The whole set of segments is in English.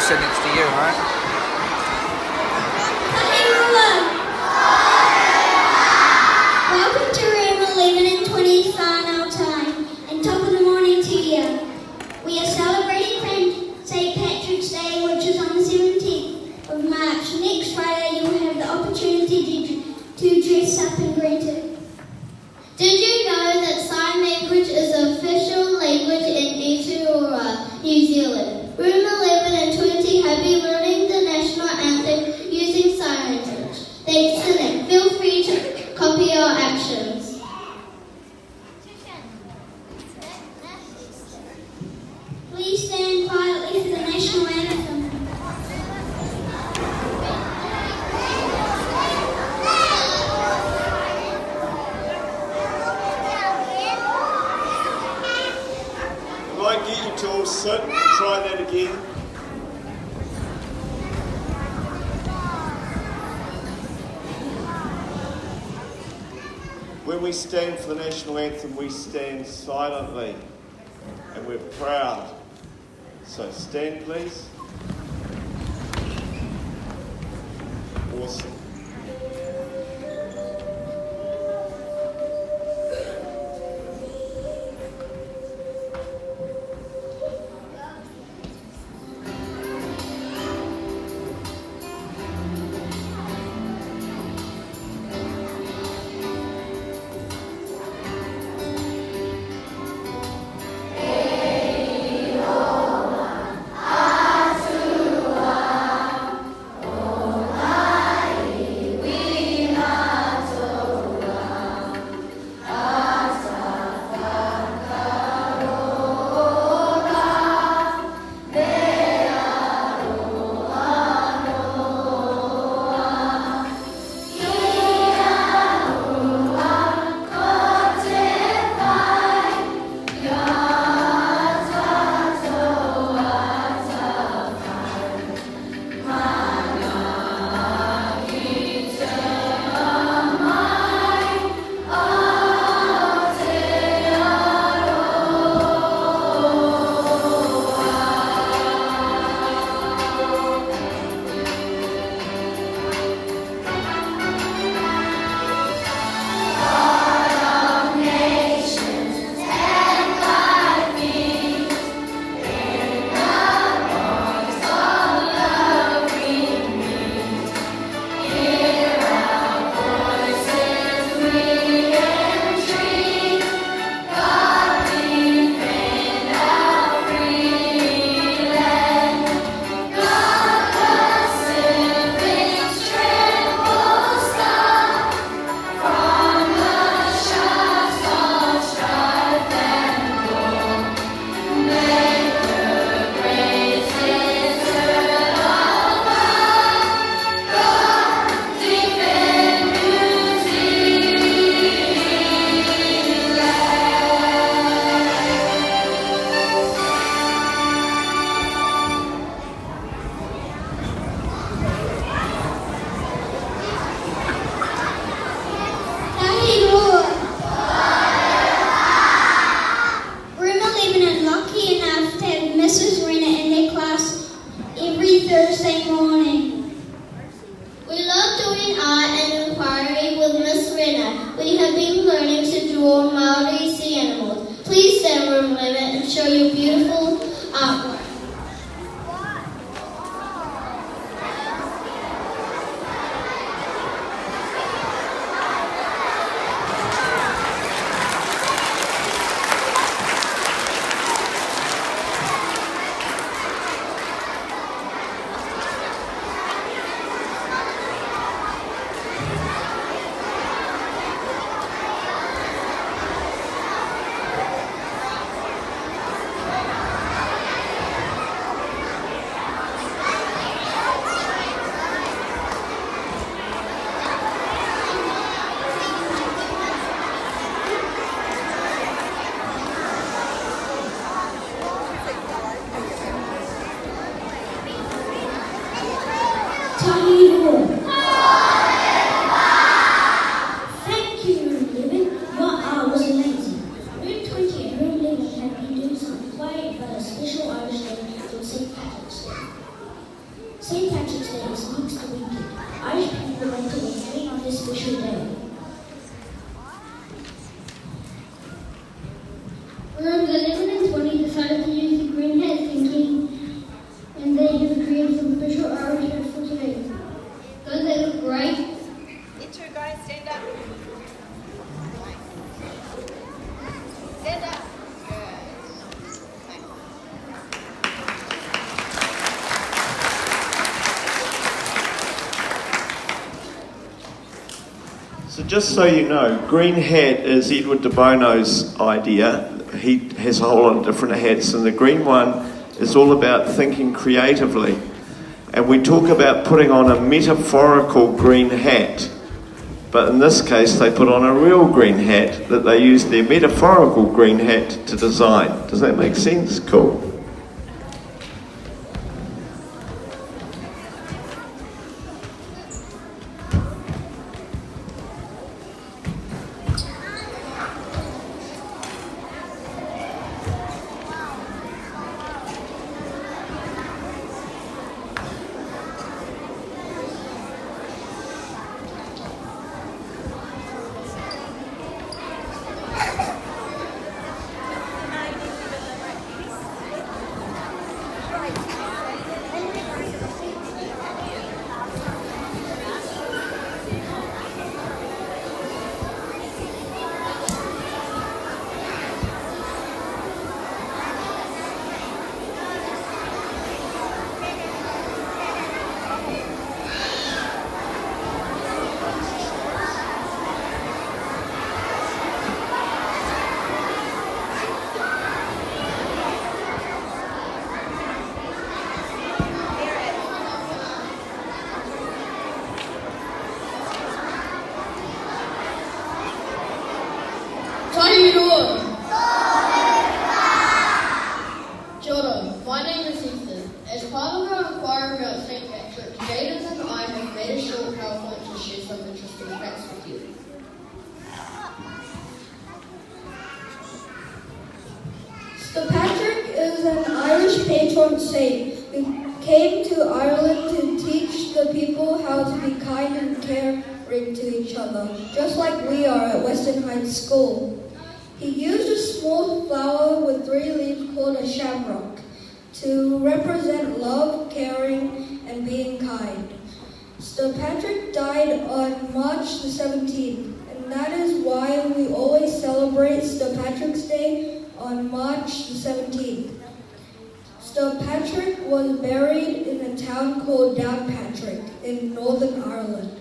sit next to you, right? Welcome to room 11 and 20 Whanau time, and top of the morning to you. We are celebrating St. Patrick's Day, which is on the 17th of March. Next Friday, you will have the opportunity to dress up and greet it. Did you know that sign language is the official language in Aotearoa, New Zealand? Room 11 and 20 have been learning the national anthem using sign language. Thanks, and feel free to copy our actions. Please stand quietly for the national anthem. If I get you to all sit and try that again. When we stand for the national anthem, we stand silently and we're proud. So stand, please. Awesome. Thursday morning. We love doing art and inquiry with Miss Rena. We have been learning to draw Maori sea animals. Please stand room 11 and show your beautiful artwork. Rooms 11 and 20 decided to use the green hat thinking, and they have created some official Irish hats for today. Don't they look great? You two guys stand up. Stand up. So just so you know, green hat is Edward de Bono's idea. He has a whole lot of different hats, and the green one is all about thinking creatively. And we talk about putting on a metaphorical green hat, but in this case they put on a real green hat that they use their metaphorical green hat to design. Does that make sense? Cool. How you doing? Jordan, my name is Ethan. As part of our inquiry about St. Patrick, Jaden and I have made a short PowerPoint to share some interesting facts with you. St. Patrick is an Irish patron saint who came to Ireland to teach the people how to be kind and caring to each other, just like we are at Western Heights School. He used a small flower with 3 leaves called a shamrock to represent love, caring, and being kind. St. Patrick died on March the 17th, and that is why we always celebrate St. Patrick's Day on March the 17th. St. Patrick was buried in a town called Downpatrick in Northern Ireland.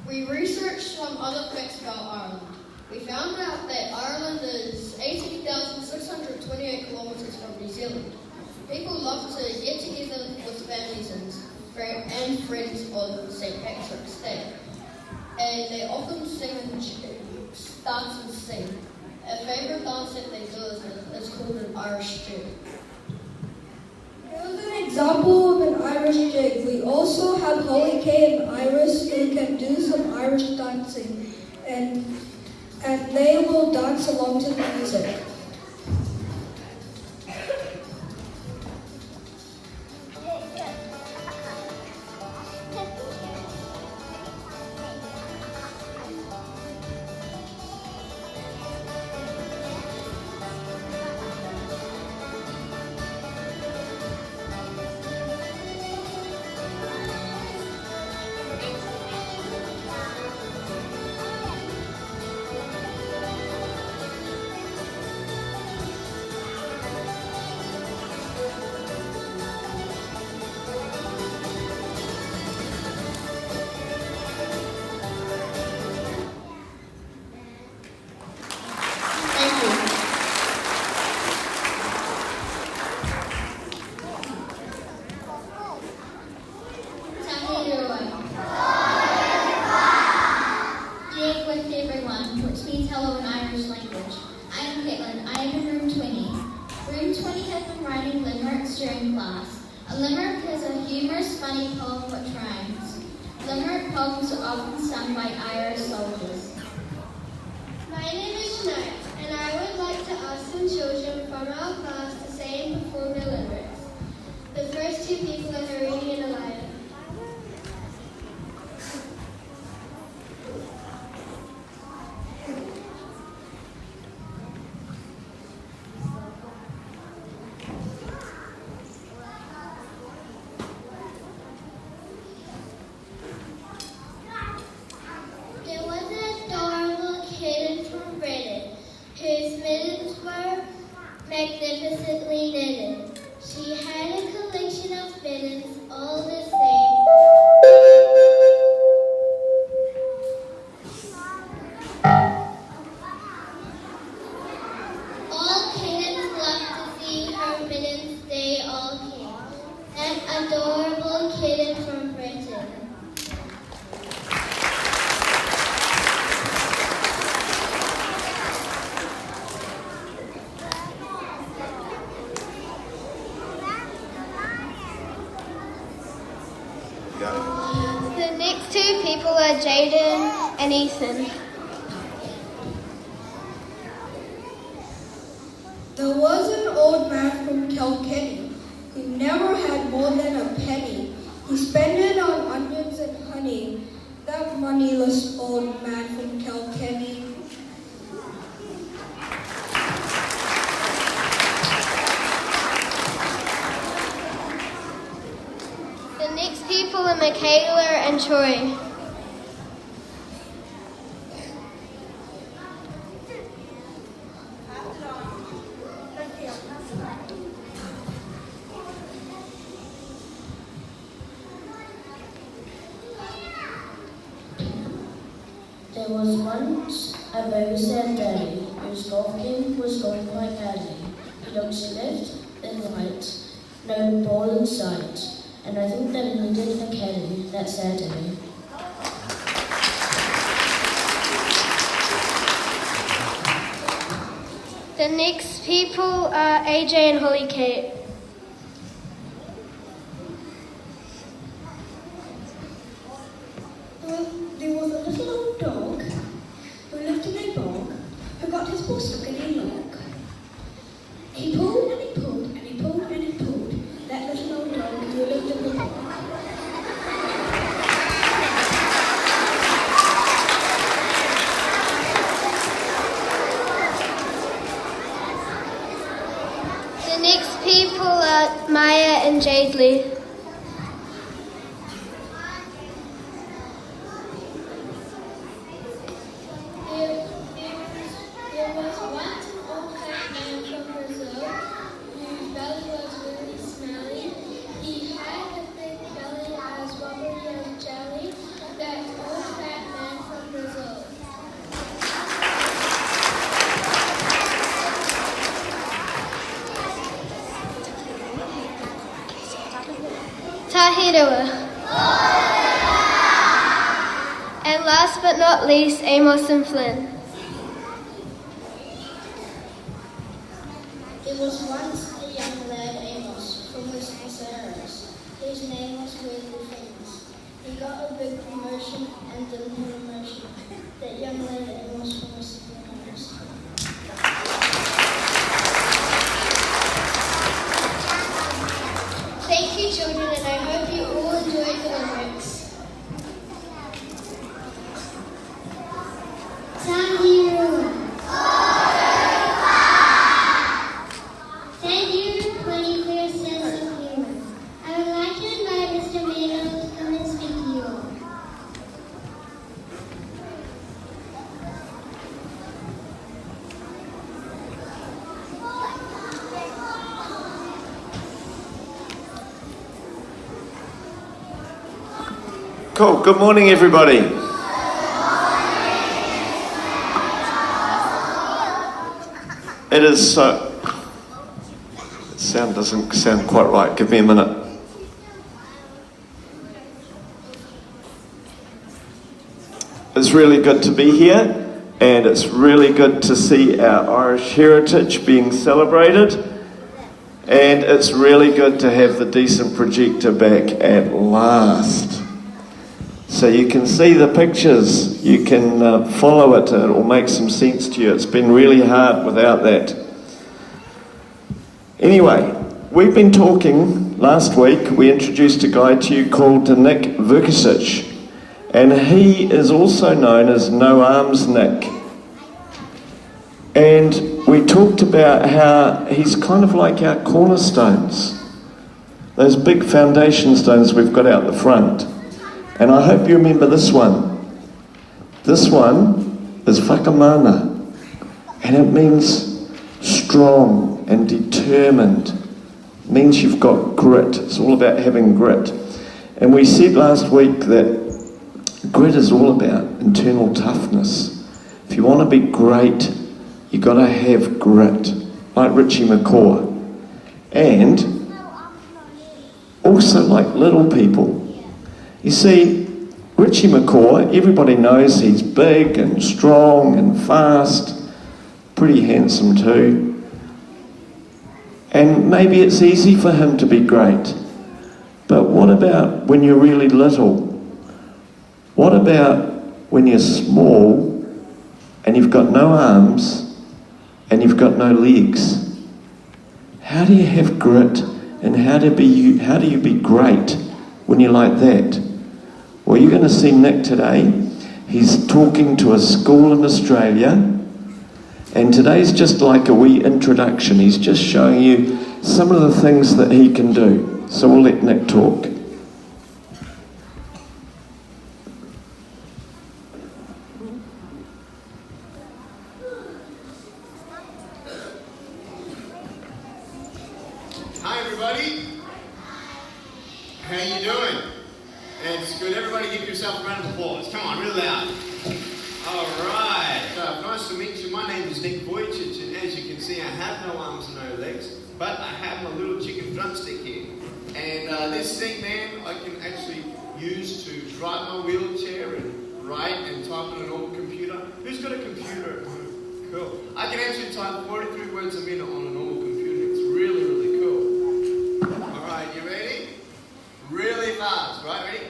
We researched some other facts about Ireland. We found out that Ireland is 18,628 kilometres from New Zealand. People love to get together with families and friends on St. Patrick's Day. And they often sing and dance and sing. A favourite dance that they do is called an Irish jig. Here's an example of an Irish jig. We also have Holly Kay and Iris who can do some Irish dancing, and they will dance along to the music. A limerick is a humorous, funny poem which rhymes. Limerick poems are often sung by Irish soldiers. My name is Shania, and I would like to ask some children from our class to say and perform their limericks. The first 2 people are Harini and Alida. magnificently knitted. She had a collection of mittens, all the same. All kittens loved to see her mittens, they all came. That adorable kitten from Britain. The next two people are Jaden and Ethan. There was an old man from Kilkenny who never had more than a penny. He spent it on onions and honey, that moneyless old man from Kilkenny. The next people are Michaela and Troy. There was once a very sad daddy whose golf game was going quite badly. He looked to left and right, no ball in sight, and I think that he needed a caddy that sad day. The next people are AJ and Holly Kate. There was a little old dog who lived in a bog who got his paw stuck in a log. He pulled and he pulled and he pulled and he pulled, that little old dog who lived in the bog. The next people are Maya and Jadely. There was once an old fat man from Brazil whose belly was really smelly. He had a big belly as rubbery as jelly. That old fat man from Brazil. Tahirua. And last but not least, Amos and Flynn. There was once a young lad, Amos, from Western Sahara. His name was weirdly famous. He got a big promotion and didn't have a promotion. That young lad, Amos, from Western Sahara. Thank you, children, and I hope you all enjoyed the lyrics. Tahirua. Thank you, Connie, for your sense of humor. I would like to invite Mr. Mano to come and speak to you all. Cool. Good morning, everybody. It is so... The sound doesn't sound quite right. Give me a minute. It's really good to be here, and it's really good to see our Irish heritage being celebrated, and it's really good to have the decent projector back at last. So you can see the pictures, you can follow it, and it will make some sense to you. It's been really hard without that. Anyway, we've been talking, last week we introduced a guy to you called Nick Vukasic, and he is also known as No Arms Nick. And we talked about how he's kind of like our cornerstones, those big foundation stones we've got out the front. And I hope you remember this one. This one is whakamana, and it means strong. strong and determined. It means you've got grit. It's all about having grit. And we said last week that grit is all about internal toughness. If you want to be great, you've got to have grit, like Richie McCaw. And also like little people. You see, Richie McCaw, everybody knows he's big and strong and fast, pretty handsome too. And maybe it's easy for him to be great. But what about when you're really little? What about when you're small and you've got no arms and you've got no legs? How do you have grit and how do you be great when you're like that? Well, you're going to see Nick today. He's talking to a school in Australia, and today's just like a wee introduction. He's just showing you some of the things that he can do. So we'll let Nick talk. Hi everybody. How you doing? It's good. Everybody give yourself a round of applause. Come on, real loud. All right. Nice to meet you. My name is Nick Vujicic, and as you can see, I have no arms and no legs, but I have my little chicken drumstick here. And this thing, man, I can actually use to drive my wheelchair and write and type on an old computer. Who's got a computer at home? Cool. I can actually type 43 words a minute on a normal computer. It's really, really cool. All right, you ready? Really fast, right? Ready?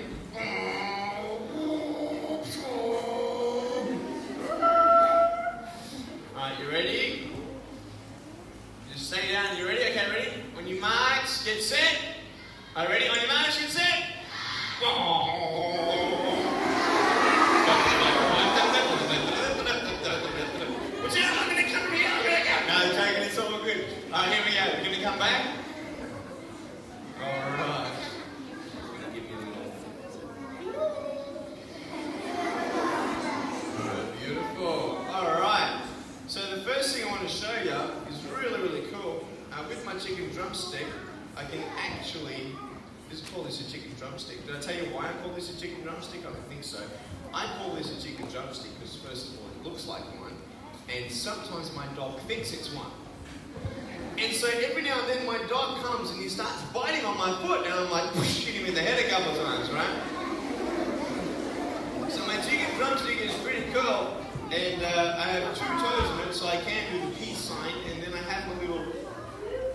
Alright, you ready? Just stay down. You ready? Okay, ready? On your marks, get set. Alright, ready? On your marks, get set. What's that? I'm gonna come here. I'm gonna go. No, joking. It's all good. Alright, here we go. We're gonna come back. Alright. Beautiful. Alright. So the first thing I want to show you is really, really cool. With my chicken drumstick, I can actually, let's call this a chicken drumstick. Did I tell you why I call this a chicken drumstick? I don't think so. I call this a chicken drumstick because first of all, it looks like one. And sometimes my dog thinks it's one. And so every now and then my dog comes and he starts biting on my foot and I'm like, hit him in the head a couple of times, right? So my chicken drumstick is pretty cool. And I have 2 toes in it, so I can do the peace sign, and then I have my little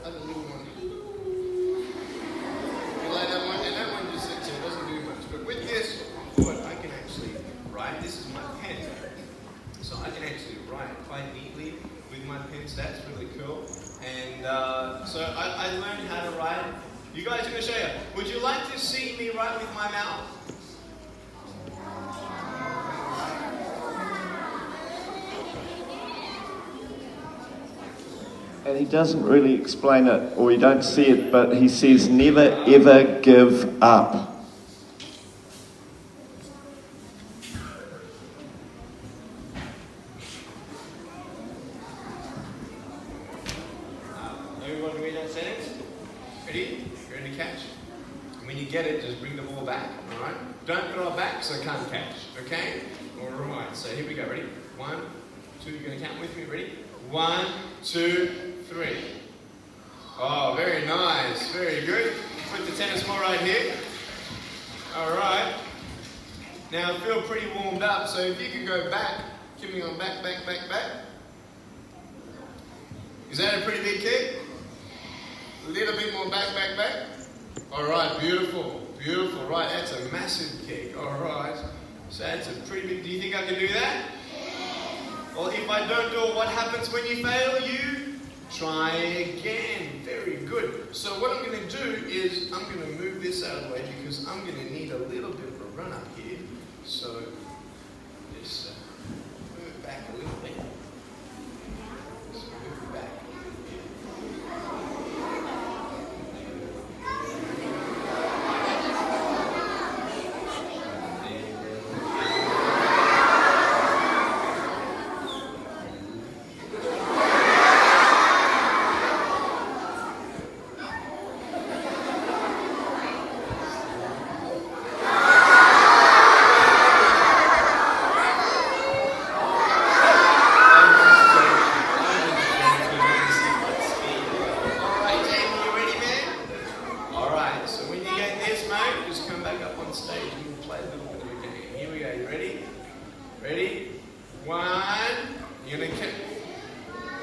other little one. You like that one? And that one just sits there, doesn't do much. But with this foot, I can actually write. This is my pen. So I can actually write quite neatly with my pens. That's really cool. And so I learned how to write. You guys are going to show you. Would you like to see me write with my mouth? And he doesn't really explain it, or you don't see it, but he says, never ever give up. Everyone read that sentence? Ready? You're going to catch. And when you get it, just bring the ball back, alright? Don't throw it back so I can't catch, okay? Alright, so here we go, ready? 1, 2, you're going to count with me, ready? 1, 2, 3. Oh, very nice, very good. Put the tennis ball right here. Alright. Now I feel pretty warmed up, so if you could go back, keep me on back, back, back, back. Is that a pretty big kick? A little bit more back, back, back. Alright, beautiful, beautiful. Right, that's a massive kick. Alright. So that's a pretty big, do you think I can do that? Well, if I don't do it, what happens when you fail? You try again. Very good. So what I'm going to do is I'm going to move this out of the way because I'm going to need a little bit of a run up here. So just move it back a little bit. Just move it back. You're gonna kick.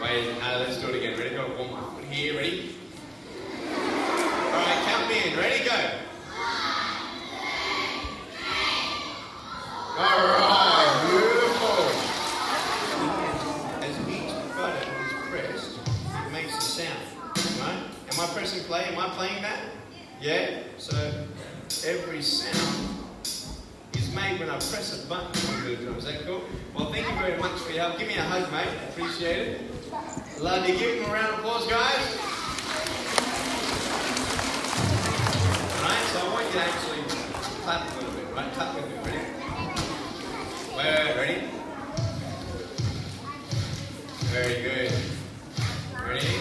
Wait, let's do it again. Ready? Go. One more. Here, ready? Alright, count me in. Ready? Go. Alright, beautiful. As each button is pressed, it makes a sound. Right? Am I pressing play? Am I playing that? Yeah? So every sound is made when I press a button. Is that cool? Well, thank you very much for your help. Give me a hug, mate. Appreciate it. Love you. Give them a round of applause, guys. Alright, so I want you to actually clap a little bit, right? Clap with me. Ready? Wait, ready? Very good. Ready?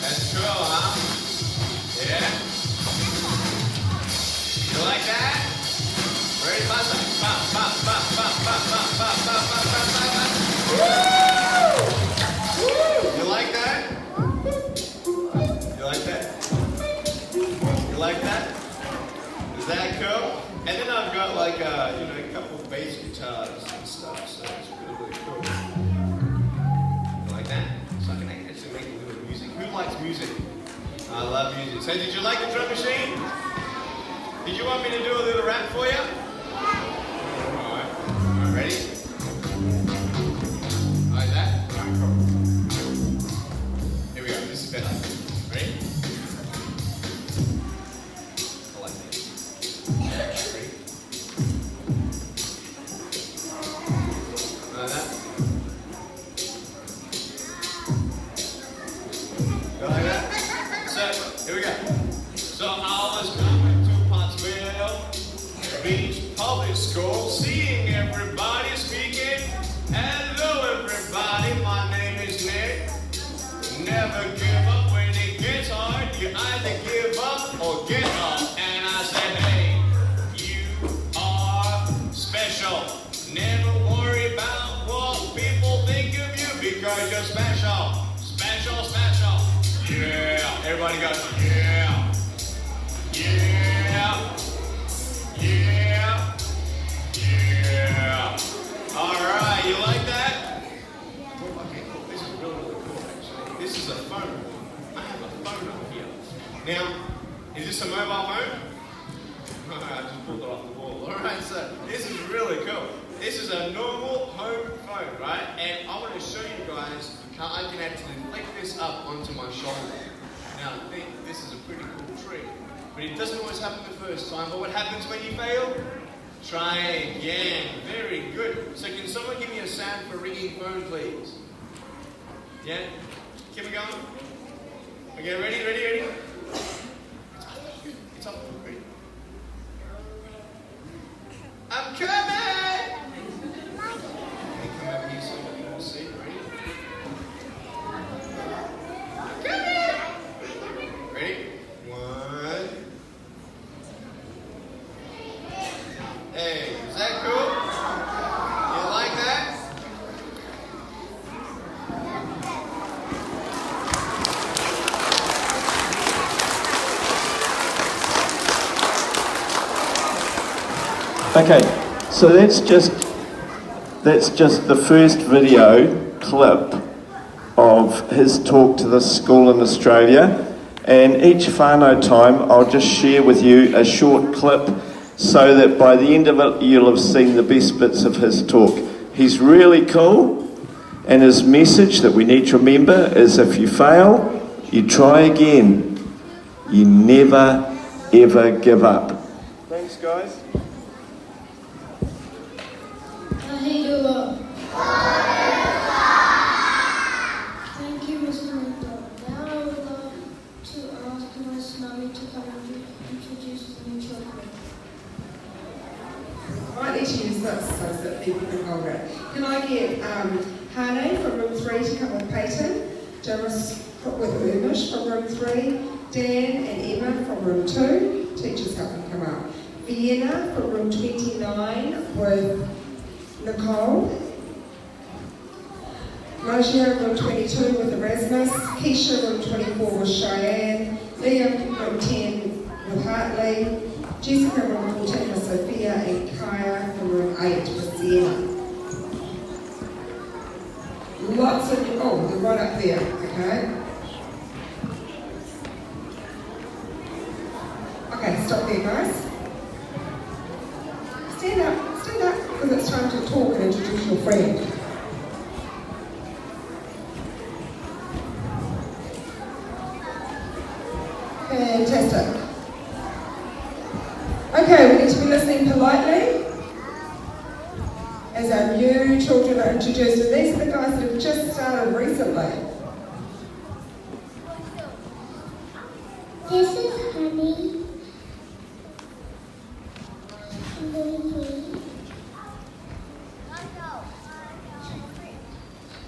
That's cool, huh? Yeah? You like that? Ready? Buzz up. Bop, bop, bop, bop, bop, bop, bop, bop, bop, bop, bop. Woo! You like that? You like that? You like that? Is that cool? And then I've got like a couple of bass guitars and stuff, so it's really, really cool. You like that? So I can actually make a little music. Who likes music? I love music. So did you like the drum machine? Did you want me to do a little rap for you? Alright. Alright, ready? Like that? Alright, cool. Here we go. This is better. Ready? I like that. Ready? Like that? You like that? So, here we go. So I was coming to Pottsville, Beach Public School, seeing everybody speaking. Hello everybody, my name is Nick. Never give up when it gets hard. You either give up or get up. And I said, hey, you are special. Never worry about what people think of you because you're special. Special, special. Yeah. Everybody goes, yeah. Yeah. Yeah. Yeah. Alright, you like that? Okay, cool. This is really, really cool actually. This is a phone. I have a phone up here. Now, is this a mobile phone? I just pulled it off the wall. Alright, so this is really cool. This is a normal home phone, right? And I want to show you guys how I can actually flick this up onto my shoulder. Now, I think this is a pretty cool trick. But it doesn't always happen the first time. But what happens when you fail? Try again. Very good. So can someone give me a sound for ringing phone, please? Yeah? Keep it going. Okay, ready, ready, ready? It's up. Ready? I'm coming! Okay, come over here so you can see. Ready? I'm coming! Ready? One. Hey, is that cool? You like that? Okay, so that's just the first video clip of his talk to the school in Australia, and each whanau time I'll just share with you a short clip so that by the end of it you'll have seen the best bits of his talk. He's really cool, and his message that we need to remember is if you fail, you try again. You never ever give up. Thanks guys. Thank you, Mr. Mentor. Now I would love to ask Miss Nami to come and introduce the new children. I might need to use this so that people can hold it. Can I get Hane from room 3 to come with Peyton, Jaris with Urmish from room 3, Dan and Emma from room 2, teachers help them come up. Vienna from room 29 with Nicole. Mojia room 22 with Erasmus, Keisha room 24 with Cheyenne, Liam room 10 with Hartley, Jessica room 14 with Sophia, and Kaya from room 8 8 for Sienna. Lots of, oh, they're right up there, okay? Okay, stop there, guys. Stand up, because it's time to talk and introduce your friend. Fantastic. Okay, we need to be listening politely as our new children are introduced, and these are the guys that have just started recently. This is Honey. And Lily.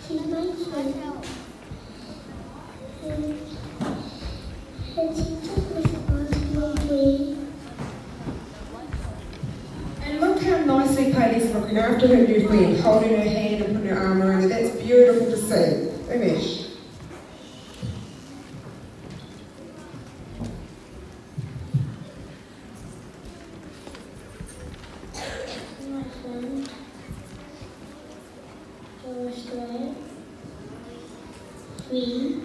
She's my friend. And her teacher was supposed to be. And look how nicely Patty's looking after her new friend, holding her hand and putting her arm around her. That's beautiful to see. Umesh. My friend. Joshua. 3.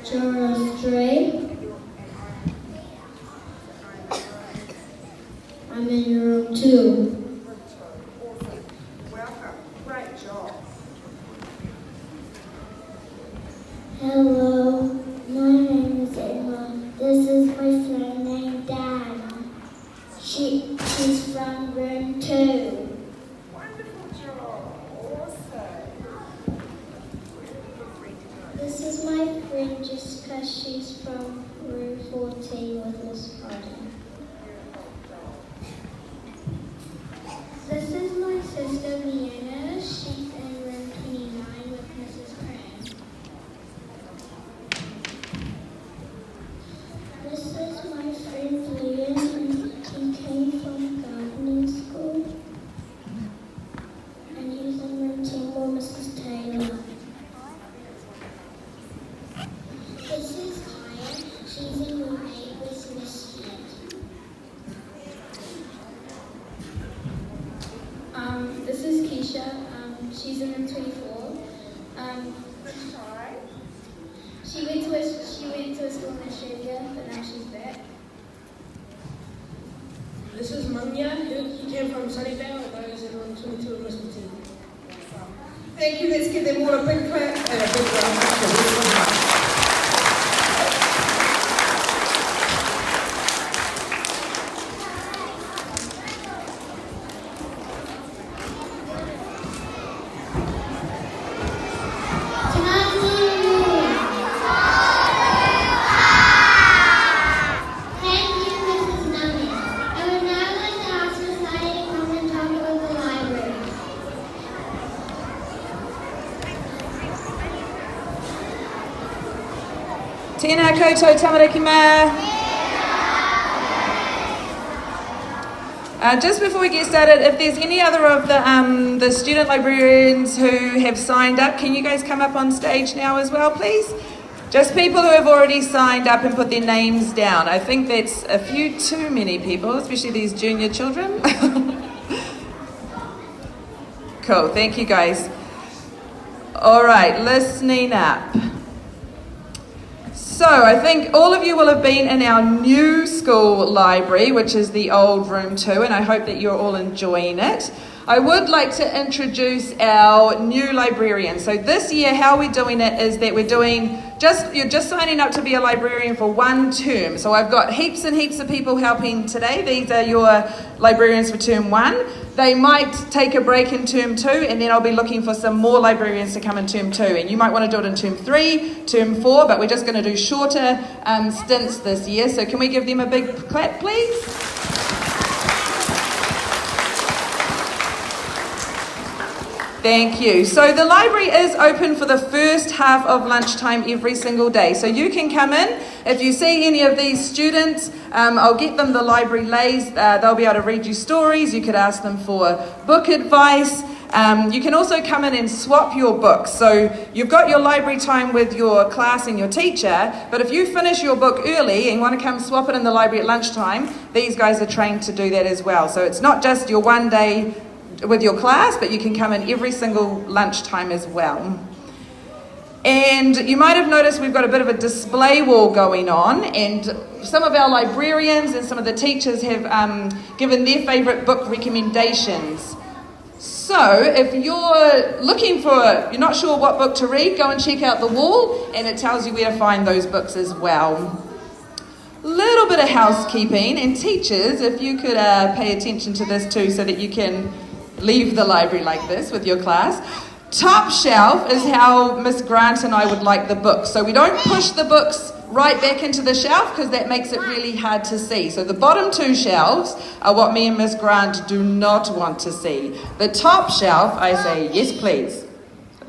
Jonas 3. I'm in room 2. Awesome. Welcome. Great job. Hello, my name is Emma. This is my friend named Dan. She's from room 2. Wonderful job. Awesome. This is my friend Jessica. She's from room 14 with Miss Carter. This is my sister Vienna. She's in room 29 with Mrs. Cran. This is my friend Liam, and he came from gardening school. And he's in room 10 with Mrs. Taylor. This is Kaya. She's in room 8 with Miss Head. This is Keisha. She's in room 24. She went to a school in Australia, but now she's back. This is Manya. He came from Sunnyvale, and I was in room 22 of Miss Matilda. Thank you. Let's give them all a big clap and a big round of applause. Tēnā koutou tamariki mā. Just before we get started, if there's any other of the student librarians who have signed up, can you guys come up on stage now as well, please? Just people who have already signed up and put their names down. I think that's a few too many people, especially these junior children. Cool, thank you guys. All right, listening up. So I think all of you will have been in our new school library, which is the old room 2, and I hope that you're all enjoying it. I would like to introduce our new librarian. So this year, how we're doing it is that you're just signing up to be a librarian for 1 term. So I've got heaps and heaps of people helping today. These are your librarians for term 1. They might take a break in term 2, and then I'll be looking for some more librarians to come in term 2. And you might want to do it in term 3, term 4, but we're just going to do shorter stints this year. So can we give them a big clap, please? Thank you. So the library is open for the first half of lunchtime every single day. So you can come in. If you see any of these students, I'll get them the library lays. They'll be able to read you stories. You could ask them for book advice. You can also come in and swap your books. So you've got your library time with your class and your teacher, but if you finish your book early and want to come swap it in the library at lunchtime, these guys are trained to do that as well. So it's not just your one day with your class, but you can come in every single lunchtime as well. And you might have noticed we've got a bit of a display wall going on, and some of our librarians and some of the teachers have given their favourite book recommendations. So if you're you're not sure what book to read, go and check out the wall, and it tells you where to find those books as well. Little bit of housekeeping, and teachers, if you could pay attention to this too so that you can leave the library like this with your class. Top shelf is how Miss Grant and I would like the books. So we don't push the books right back into the shelf because that makes it really hard to see. So the bottom two shelves are what me and Miss Grant do not want to see. The top shelf, I say, yes please.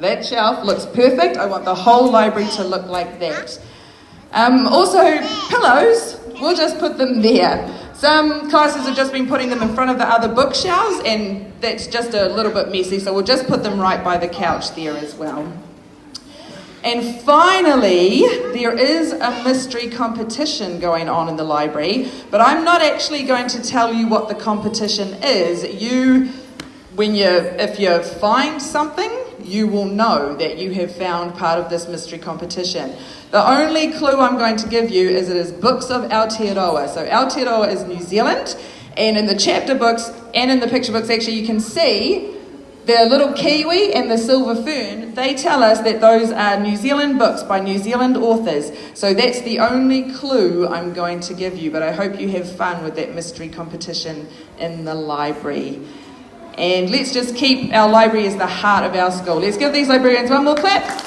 That shelf looks perfect. I want the whole library to look like that. Also, pillows, we'll just put them there. Some classes have just been putting them in front of the other bookshelves, and that's just a little bit messy, so we'll just put them right by the couch there as well. And finally, there is a mystery competition going on in the library, but I'm not actually going to tell you what the competition is. If you find something, you will know that you have found part of this mystery competition. The only clue I'm going to give you is it is books of Aotearoa. So Aotearoa is New Zealand, and in the chapter books and in the picture books actually you can see the little kiwi and the silver fern. They tell us that those are New Zealand books by New Zealand authors. So that's the only clue I'm going to give you, but I hope you have fun with that mystery competition in the library. And let's just keep our library as the heart of our school. Let's give these librarians one more clap.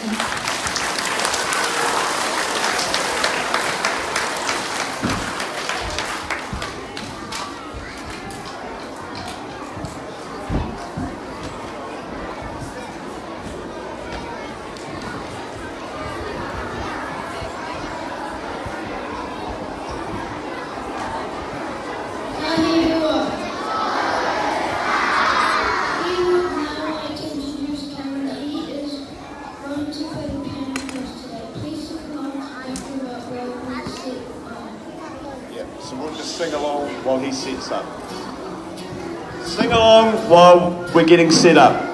So we'll just sing along while he sets up. Sing along while we're getting set up.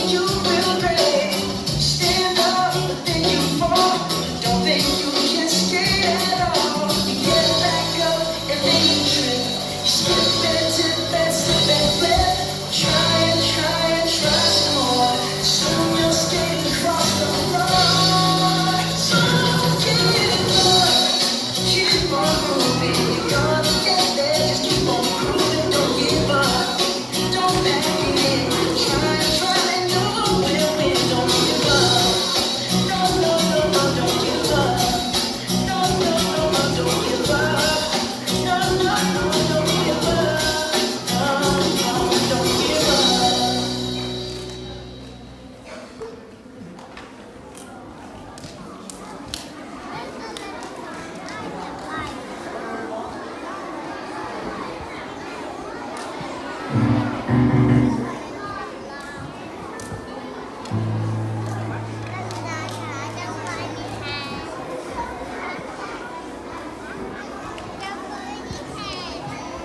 You will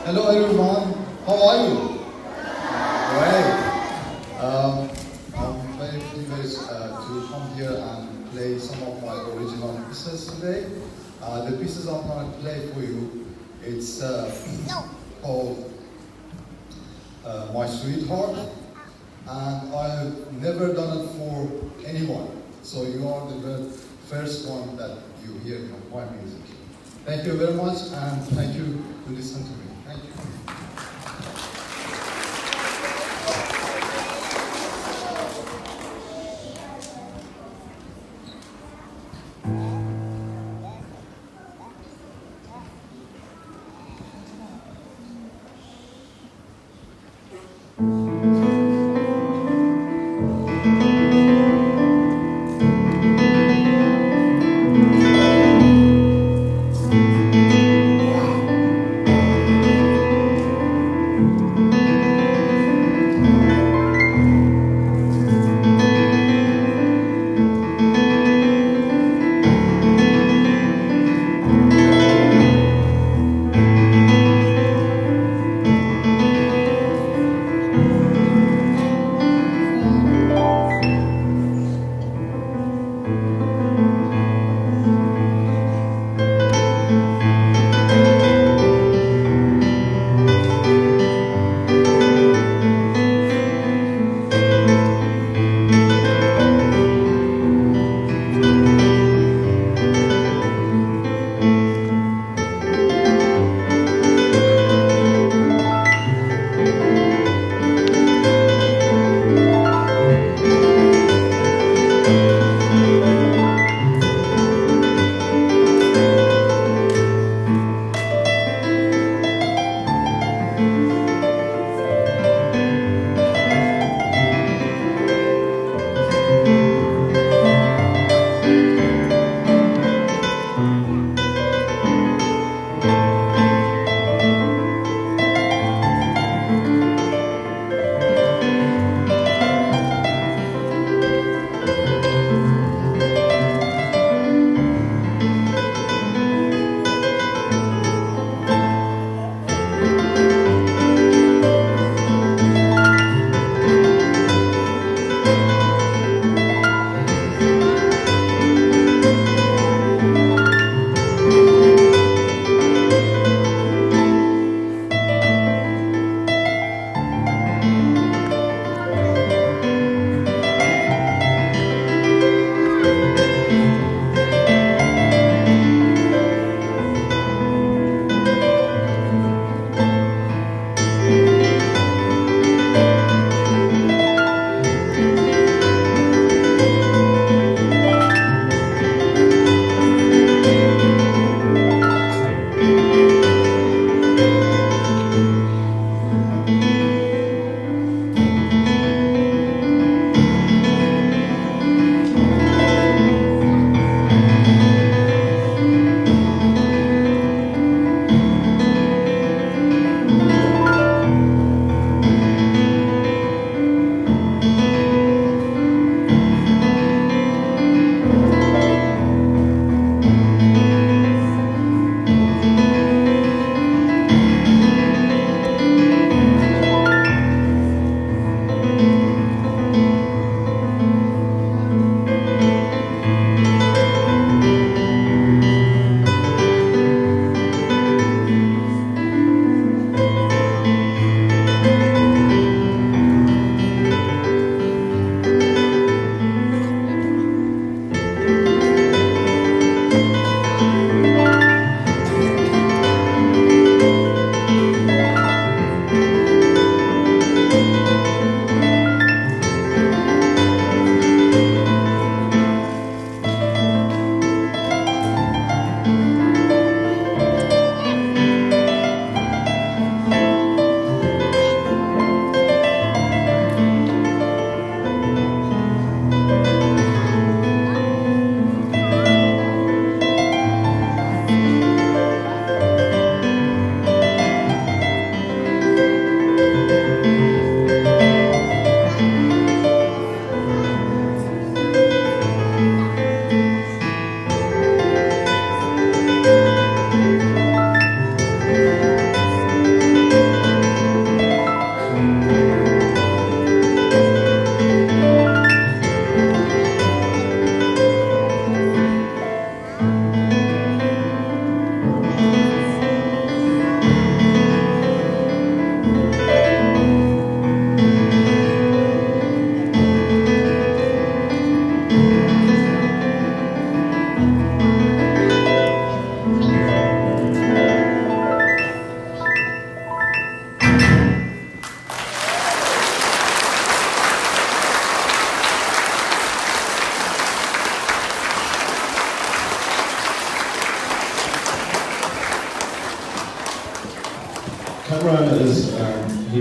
Hello everyone, how are you? Great. I'm very privileged to come here and play some of my original pieces today. The pieces I'm going to play for you, it's called My Sweetheart, and I've never done it for anyone. So you are the first one that you hear my music. Thank you very much, and thank you to listen to me. Thank you.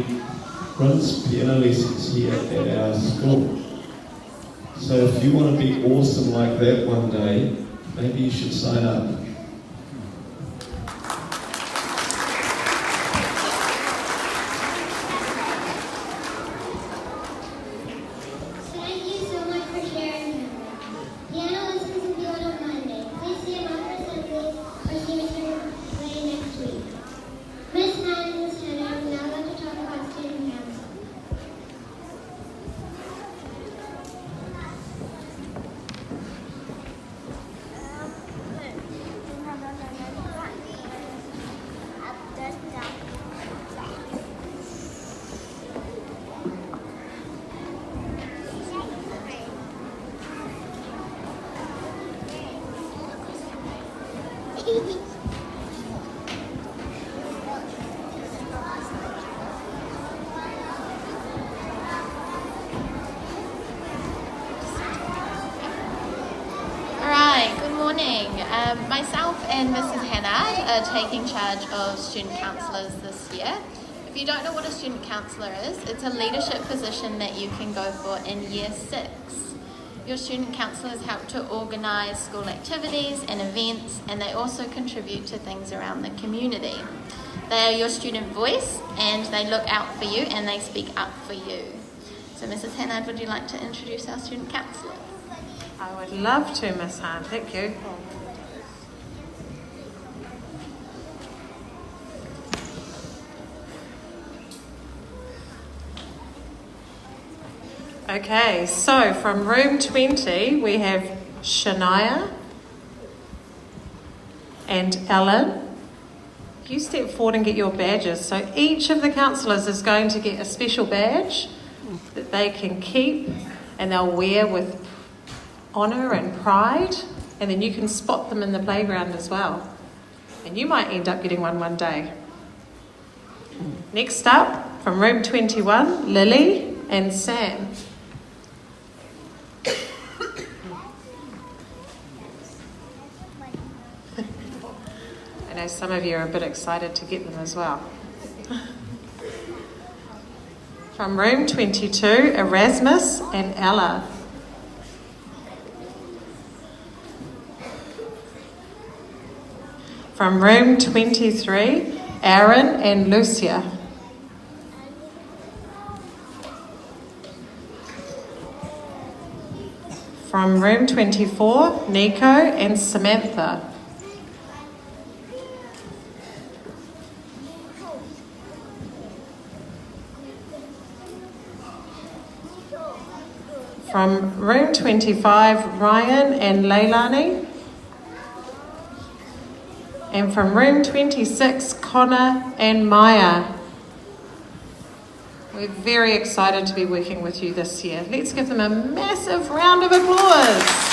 he runs piano lessons here at our school. So if you want to be awesome like that one day, maybe you should sign up. Myself and Mrs. Hannah are taking charge of student counsellors this year. If you don't know what a student counsellor is, it's a leadership position that you can go for in Year 6. Your student counsellors help to organise school activities and events, and they also contribute to things around the community. They are your student voice, and they look out for you and they speak up for you. So Mrs. Hannah, would you like to introduce our student counsellor? I would love to, Miss Han. Thank you. Okay, so from room 20 we have Shania and Ellen. You step forward and get your badges. So each of the counsellors is going to get a special badge that they can keep and they'll wear with honour and pride, and then you can spot them in the playground as well. And you might end up getting one day. Next up, from room 21, Lily and Sam. I know some of you are a bit excited to get them as well. From room 22, Erasmus and Ella. From room 23, Aaron and Lucia. From room 24, Nico and Samantha. From room 25, Ryan and Leilani. And from room 26, Connor and Maya. We're very excited to be working with you this year. Let's give them a massive round of applause.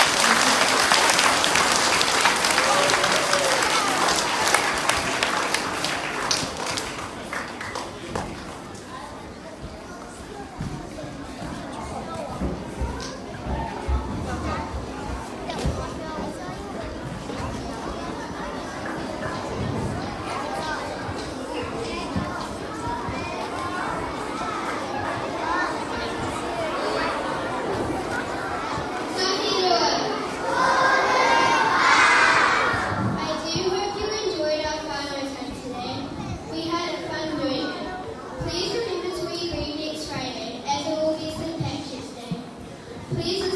Please